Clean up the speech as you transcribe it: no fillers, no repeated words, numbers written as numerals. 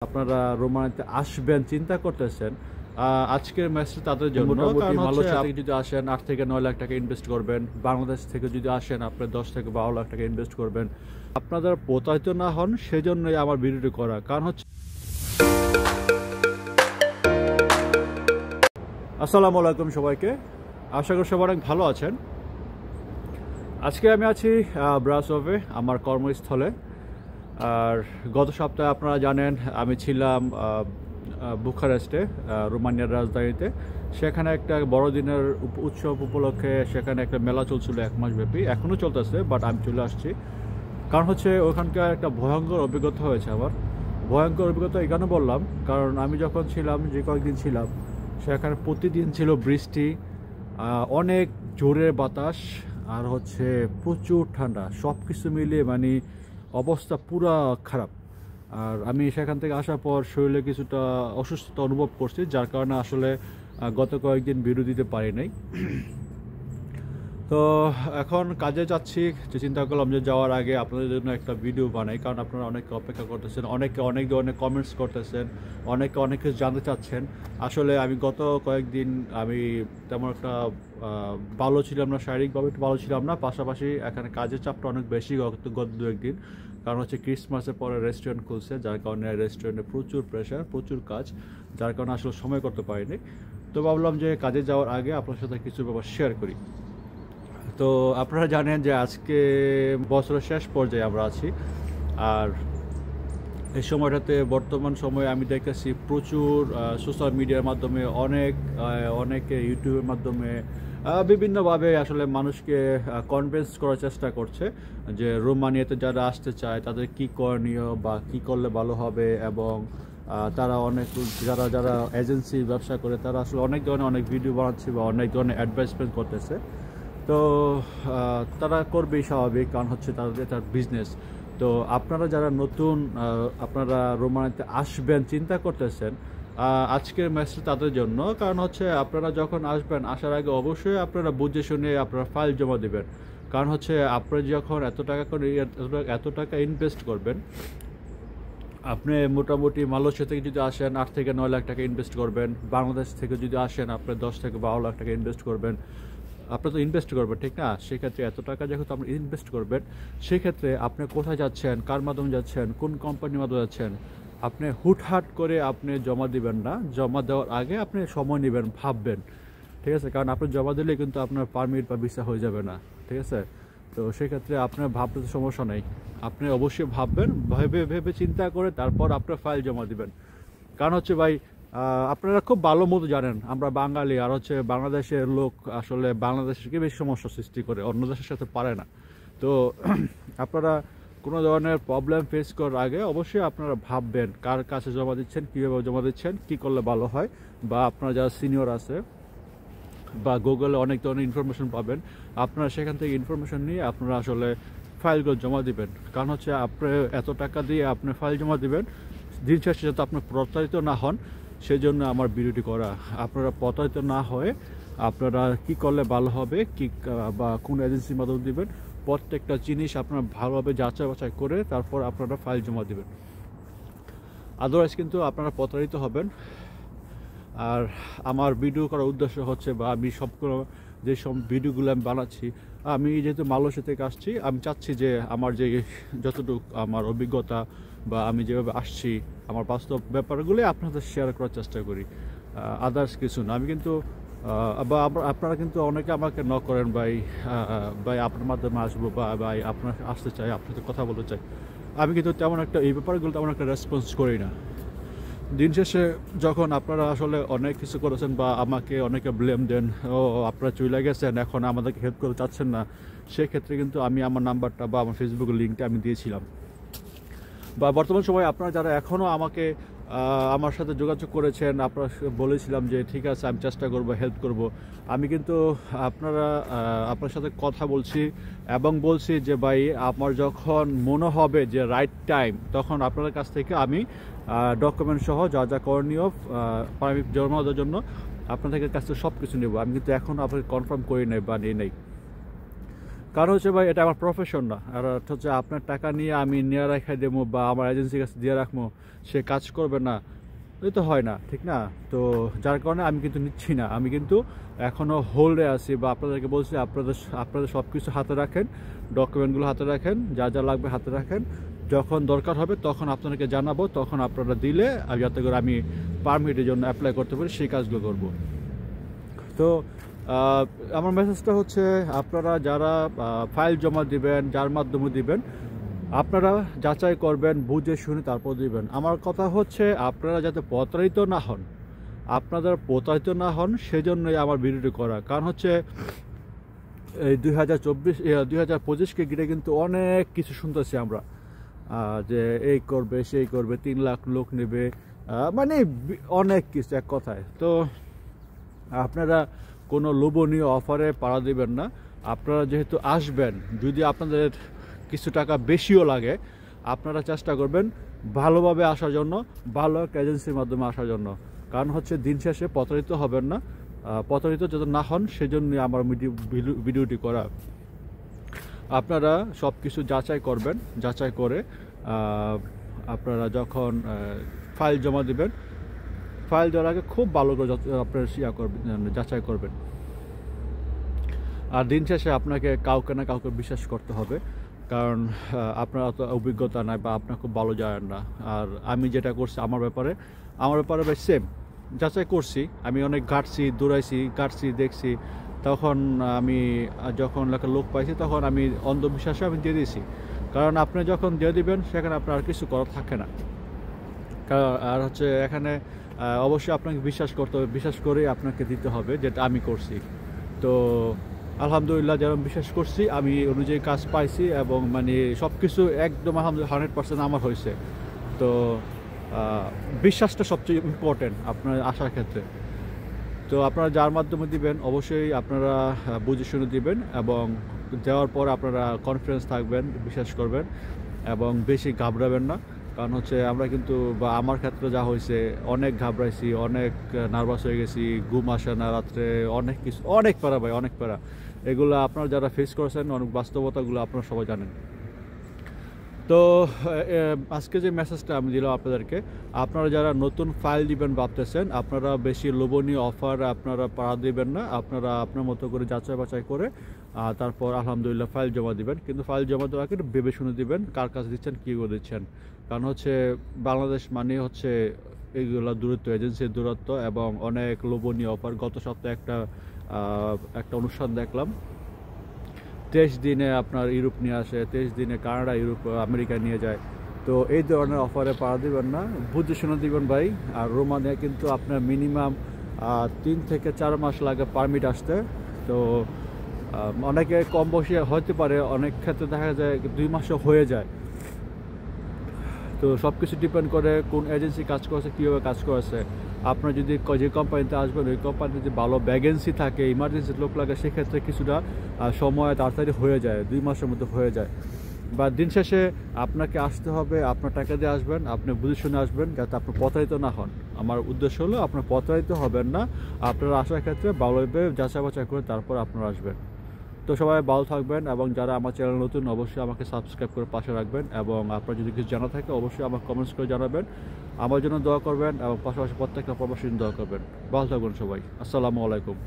আপনারা রোমানিতে আসবেন চিন্তা করতেছেন, আজকের ম্যাচটা তাদের জন্য। কারণ মালয়েশিয়া থেকে যদি আসেন 8 থেকে 9 লাখ টাকা ইনভেস্ট করবেন, বাংলাদেশ থেকে যদি আসেন আপনার 10 থেকে 12 লাখ টাকা ইনভেস্ট করবেন। আপনাদের প্রতারিত না হন সেজন্যই আমার ভিডিওটি করা। কারণ হচ্ছে আসসালামু আলাইকুম সবাইকে, আশা করি সবাই অনেক ভালো আছেন। আজকে আমি আছি ব্রাসোভে, আমার কর্মস্থলে। আর গত সপ্তাহে আপনারা জানেন আমি ছিলাম বুখারেস্টে, রোমানিয়ার রাজধানীতে। সেখানে একটা বড়দিনের উৎসব উপলক্ষে সেখানে একটা মেলা চলছিল 1 মাস ব্যাপী, এখনও চলতেছে, বাট আমি চলে আসছি। কারণ হচ্ছে ওখানকার একটা ভয়ঙ্কর অভিজ্ঞতা হয়েছে আমার। ভয়ঙ্কর অভিজ্ঞতা এই কারণে বললাম, কারণ আমি যখন ছিলাম, যে কয়েকদিন ছিলাম, সেখানে প্রতিদিন ছিল বৃষ্টি, অনেক জোরের বাতাস, আর হচ্ছে প্রচুর ঠান্ডা। সব কিছু মিলিয়ে মানে অবস্থা পুরা খারাপ। আর আমি সেখান থেকে আসার পর শরীরে কিছুটা অসুস্থতা অনুভব করছি, যার কারণে আসলে গত কয়েকদিন ভিডিও দিতে পারি নাই। তো এখন কাজে যাচ্ছি, যে চিন্তা করলাম যে যাওয়ার আগে আপনাদের জন্য একটা ভিডিও বানাই। কারণ আপনারা অনেকে অপেক্ষা করতেছেন, অনেকে অনেক ধরনের কমেন্টস করতেছেন, অনেকে অনেক কিছু জানতে চাচ্ছেন। আসলে আমি গত কয়েকদিন আমি তেমন একটা ভালো ছিলাম না, শারীরিকভাবে একটু ভালো ছিলাম না। পাশাপাশি এখানে কাজের চাপটা অনেক বেশি গত 2-1 দিন। কারণ হচ্ছে ক্রিসমাসের পরে রেস্টুরেন্ট খুলছে, যার কারণে রেস্টুরেন্টে প্রচুর প্রেশার, প্রচুর কাজ, যার কারণে আসলে সময় করতে পারিনি। তো ভাবলাম যে কাজে যাওয়ার আগে আপনার সাথে কিছু ব্যাপার শেয়ার করি। তো আপনারা জানেন যে আজকে বছরের শেষ পর্যায়ে আমরা আছি। আর এই সময়টাতে বর্তমান সময়ে আমি দেখতেছি প্রচুর সোশ্যাল মিডিয়ার মাধ্যমে অনেকে ইউটিউবের মাধ্যমে বিভিন্নভাবে আসলে মানুষকে কনভিন্স করার চেষ্টা করছে যে রোমানিয়াতে যারা আসতে চায় তাদের কি করণীয় বা কি করলে ভালো হবে। এবং তারা যারা যারা এজেন্সি ব্যবসা করে তারা আসলে অনেক ধরনের অনেক ভিডিও বানাচ্ছে বা অনেক ধরনের অ্যাডভাইসমেন্ট করতেছে। তো তারা করবেই স্বাভাবিক, কারণ হচ্ছে তার বিজনেস। তো আপনারা যারা নতুন আপনারা রোমানিতে আসবেন চিন্তা করতেছেন, আজকের ম্যাচটা তাদের জন্য। কারণ হচ্ছে আপনারা যখন আসবেন, আসার আগে অবশ্যই আপনারা বুঝে শুনে আপনারা ফাইল জমা দেবেন। কারণ হচ্ছে আপনারা যখন এত টাকা ইনভেস্ট করবেন, আপনি মোটামুটি মালয়েশিয়া থেকে যদি আসেন 8 থেকে 9 লাখ টাকা ইনভেস্ট করবেন, বাংলাদেশ থেকে যদি আসেন আপনার 10 থেকে 12 লাখ টাকা ইনভেস্ট করবেন। আপনি তো ইনভেস্ট করবেন, ঠিক না? সেক্ষেত্রে এত টাকা যেহেতু আপনি ইনভেস্ট করবেন, সেক্ষেত্রে আপনি কোথায় যাচ্ছেন, কার মাধ্যমে যাচ্ছেন, কোন কোম্পানির মাধ্যমে যাচ্ছেন, আপনি হুটহাট করে আপনি জমা দিবেন না। জমা দেওয়ার আগে আপনি সময় নেবেন, ভাববেন, ঠিক আছে? কারণ আপনি জমা দিলে কিন্তু আপনার পারমিট বা ভিসা হয়ে যাবে না, ঠিক আছে? তো সেক্ষেত্রে আপনার ভাবতে তো সমস্যা নেই, আপনি অবশ্যই ভাববেন, ভেবে চিন্তা করে তারপর আপনার ফাইল জমা দিবেন। কারণ হচ্ছে ভাই, আপনারা খুব ভালো মতো জানেন আমরা বাঙালি, আর হচ্ছে বাংলাদেশের লোক আসলে বাংলাদেশকে বেশি সমস্যা সৃষ্টি করে, অন্য দেশের সাথে পারে না। তো আপনারা কোনো ধরনের প্রবলেম ফেস করার আগে অবশ্যই আপনারা ভাববেন কার কাছে জমা দিচ্ছেন, কীভাবে জমা দিচ্ছেন, কী করলে ভালো হয়। বা আপনারা যারা সিনিয়র আছে বা গুগলে অনেক ধরনের ইনফরমেশন পাবেন, আপনারা সেখান থেকে ইনফরমেশন নিয়ে আপনারা আসলে ফাইলগুলো জমা দিবেন। কারণ হচ্ছে আপনি এত টাকা দিয়ে আপনি ফাইল জমা দিবেন, দিন শেষে যাতে আপনি প্রতারিত না হন সেই জন্য আমার ভিডিওটি করা। আপনারা প্রতারিত না হয়ে আপনারা কি করলে ভালো হবে, বা কোন এজেন্সির মাধ্যমে দিবেন, প্রত্যেকটা জিনিস আপনারা ভালোভাবে যাচাই বাছাই করে তারপর আপনারা ফাইল জমা দিবেন। আদারওয়াইজ কিন্তু আপনারা প্রতারিত হবেন। আর আমার ভিডিও করার উদ্দেশ্য হচ্ছে, বা আমি যেসব ভিডিওগুলো আমি বানাচ্ছি, আমি যেহেতু মালয়েশিয়া থেকে আসছি, আমি চাচ্ছি যে আমার যে যতটুকু আমার অভিজ্ঞতা বা আমি যেভাবে আসছি আমার বাস্তব ব্যাপারগুলো আপনাদের শেয়ার করার চেষ্টা করি, আদার্স কিছু না। আমি কিন্তু বা আপনারা কিন্তু অনেকে আমাকে নক করেন, ভাই আপনার মাধ্যমে আসবো, বা ভাই আপনার আসতে চাই, আপনার সাথে কথা বলতে চাই। আমি কিন্তু তেমন একটা এই ব্যাপারগুলো তেমন একটা রেসপন্স করি না। দিন শেষে যখন আপনারা আসলে অনেক কিছু করেছেন বা আমাকে অনেকে ব্লেম দেন, আপনারা চলে গেছেন, এখন আমাদেরকে হেল্প করতে চাচ্ছেন না, সেক্ষেত্রে কিন্তু আমি আমার নাম্বারটা বা আমার ফেসবুকের লিঙ্কটা আমি দিয়েছিলাম। বা বর্তমান সময়ে আপনারা যারা এখনও আমার সাথে যোগাযোগ করেছেন, আপনারা বলেছিলাম যে ঠিক আছে আমি চেষ্টা করব, হেল্প করব। আমি কিন্তু আপনার সাথে কথা বলছি এবং বলছি যে ভাই আমার যখন মনে হবে যে রাইট টাইম, তখন আপনাদের কাছ থেকে আমি ডকুমেন্ট সহ যা যা করণীয় পারমিট জমা দেওয়ার জন্য আপনাদের কাছ থেকে সব কিছু নেব। আমি কিন্তু এখনও আপনাকে কনফার্ম করি নাই বা নিই নাই। কারণ হচ্ছে ভাই এটা আমার প্রফেশন না, আর হচ্ছে আপনার টাকা নিয়ে আমি নিয়ে রাখাই দেবো বা আমার এজেন্সির কাছে দিয়ে রাখবো, সে কাজ করবে না, এই তো হয় না, ঠিক না? তো যার কারণে আমি কিন্তু নিচ্ছি না, আমি কিন্তু এখনও হোল্ডে আছি, বা আপনাদেরকে বলছি আপনাদের সব কিছু হাতে রাখেন, ডকুমেন্টগুলো হাতে রাখেন, যা যা লাগবে হাতে রাখেন, যখন দরকার হবে তখন আপনাদেরকে জানাবো, তখন আপনারা দিলে যাতে করে আমি পারমিটের জন্য অ্যাপ্লাই করতে পারি সেই কাজগুলো করব। তো আমার মেসেজটা হচ্ছে, আপনারা যারা ফাইল জমা দিবেন, যার মাধ্যমে দিবেন, আপনারা যাচাই করবেন, বুঝে শুনে তারপর দিবেন। আমার কথা হচ্ছে আপনারা যাতে প্রতারিত না হন, আপনাদের প্রতারিত না হন সেজন্যই আমার ভিডিওটি করা। কারণ হচ্ছে এই 2025কে ঘিরে কিন্তু অনেক কিছু শুনতেছি আমরা, যে এই করবে সেই করবে, 3 লাখ লোক নেবে, মানে অনেক কিছু এক কথায়। তো আপনারা কোনো লোভনীয় অফারে পাড়া দিবেন না। আপনারা যেহেতু আসবেন, যদি আপনাদের কিছু টাকা বেশিও লাগে, আপনারা চেষ্টা করবেন ভালোভাবে আসার জন্য, ভালো একটা এজেন্সির মাধ্যমে আসার জন্য। কারণ হচ্ছে দিন শেষে প্রতারিত হবেন না, প্রতারিত যাতে না হন সেজন্যই আমার ভিডিওটি করা। আপনারা সব কিছু যাচাই করবেন, যাচাই করে আপনারা যখন ফাইল জমা দিবেন, ফাইল দেওয়ার আগে খুব ভালো করে আপনারা করবেন, যাচাই করবেন। আর দিন শেষে আপনাকে কাউকে না কাউকে বিশ্বাস করতে হবে, কারণ আপনার অত অভিজ্ঞতা নাই বা আপনার খুব ভালো জানেন না। আর আমি যেটা করছি আমার ব্যাপারে ভাই সেম যাচাই করছি, আমি অনেক ঘাটছি দেখছি, তখন আমি যখন লোক পাইছি তখন আমি অন্ধবিশ্বাসে আমি দিয়ে দিয়েছি। কারণ আপনি যখন দিয়ে দিবেন সেখানে আপনার আর কিছু করার থাকে না। আর হচ্ছে এখানে অবশ্যই আপনাকে বিশ্বাস করতে হবে, বিশ্বাস করেই আপনাকে দিতে হবে, যেটা আমি করছি। তো আলহামদুলিল্লাহ, যেরকম বিশ্বাস করছি আমি অনুযায়ী কাজ পাইছি, এবং মানে সব কিছু একদম আলহামদুলিল্লাহ 100% আমার হয়েছে। তো বিশ্বাসটা সবচেয়ে ইম্পর্টেন্ট আপনার আসার ক্ষেত্রে। তো আপনারা যার মাধ্যমে দিবেন অবশ্যই আপনারা বুঝে শুনে দিবেন, এবং দেওয়ার পর আপনারা কনফিডেন্স থাকবেন, বিশ্বাস করবেন, এবং বেশি ঘাবড়াবেন না। কারণ হচ্ছে আমরা কিন্তু, বা আমার ক্ষেত্রে যা হয়েছে, অনেক ঘাবড়াইছি, অনেক নার্ভাস হয়ে গেছি, ঘুম আসে না রাত্রে, অনেক কিছু, অনেক প্যারা ভাই, অনেক প্যারা। এগুলো আপনারা যারা ফেস করেছেন, অনেক বাস্তবতাগুলো আপনারা সবাই জানেন। তো আজকে যে মেসেজটা আমি দিলাম আপনাদেরকে, আপনারা যারা নতুন ফাইল দিবেন ভাবতেছেন, আপনারা বেশি লোভনীয় অফার আপনারা পাড়া দিবেন না, আপনারা আপনার মতো করে যাচাই বাছাই করে তারপর আলহামদুলিল্লাহ ফাইল জমা দিবেন। কিন্তু ফাইল জমা দেওয়ার আগে একটু ভেবে শুনে দিবেন কার কাছে দিচ্ছেন, কী করে দিচ্ছেন। কারণ হচ্ছে বাংলাদেশ মানে হচ্ছে এইগুলো দূরত্ব, এজেন্সির দূরত্ব, এবং অনেক লোভনীয় অফার। গত সপ্তাহে একটা অনুষ্ঠান দেখলাম, 23 দিনে আপনার ইউরোপ নিয়ে আসে, 23 দিনে কানাডা, ইউরোপ, আমেরিকা নিয়ে যায়। তো এই ধরনের অফারে পাড়া দিবেন না, বুঝে শুনে দিবেন ভাই। আর রোমানিয়া কিন্তু আপনার মিনিমাম 3 থেকে 4 মাস লাগে পারমিট আসতে। তো অনেকে কম বয়সী হতে পারে, অনেক ক্ষেত্রে দেখা যায় 2 মাসও হয়ে যায়। তো সব কিছু ডিপেন্ড করে কোন এজেন্সি কাজ করেছে, কীভাবে কাজ করেছে। আপনার যদি যে কোম্পানিতে আসবেন ওই কোম্পানিতে যদি ভালো ভ্যাকেন্সি থাকে, ইমার্জেন্সি লোক লাগে, সেক্ষেত্রে কিছুটা সময় তাড়াতাড়ি হয়ে যায়, 2 মাসের মধ্যে হয়ে যায়। বা দিন শেষে আপনাকে আসতে হবে, আপনার টাকা দিয়ে আসবেন, আপনি বুঝে শুনে আসবেন, যাতে আপনি প্রতারিত না হন। আমার উদ্দেশ্য হলো আপনার প্রতারিত হবেন না, আপনারা আসার ক্ষেত্রে ভালোভাবে যাচাই বাছাই করে তারপর আপনারা আসবেন। তো সবাই ভালো থাকবেন, এবং যারা আমার চ্যানেল নতুন অবশ্যই আমাকে সাবস্ক্রাইব করে পাশে রাখবেন, এবং আপনার যদি কিছু জানা থাকে অবশ্যই আমাকে কমেন্টস করে জানাবেন, আমার জন্য দোয়া করবেন, এবং পাশাপাশি প্রত্যেকটা প্রবাসীর জন্য দোয়া করবেন। ভালো থাকবেন সবাই, আসসালামু আলাইকুম।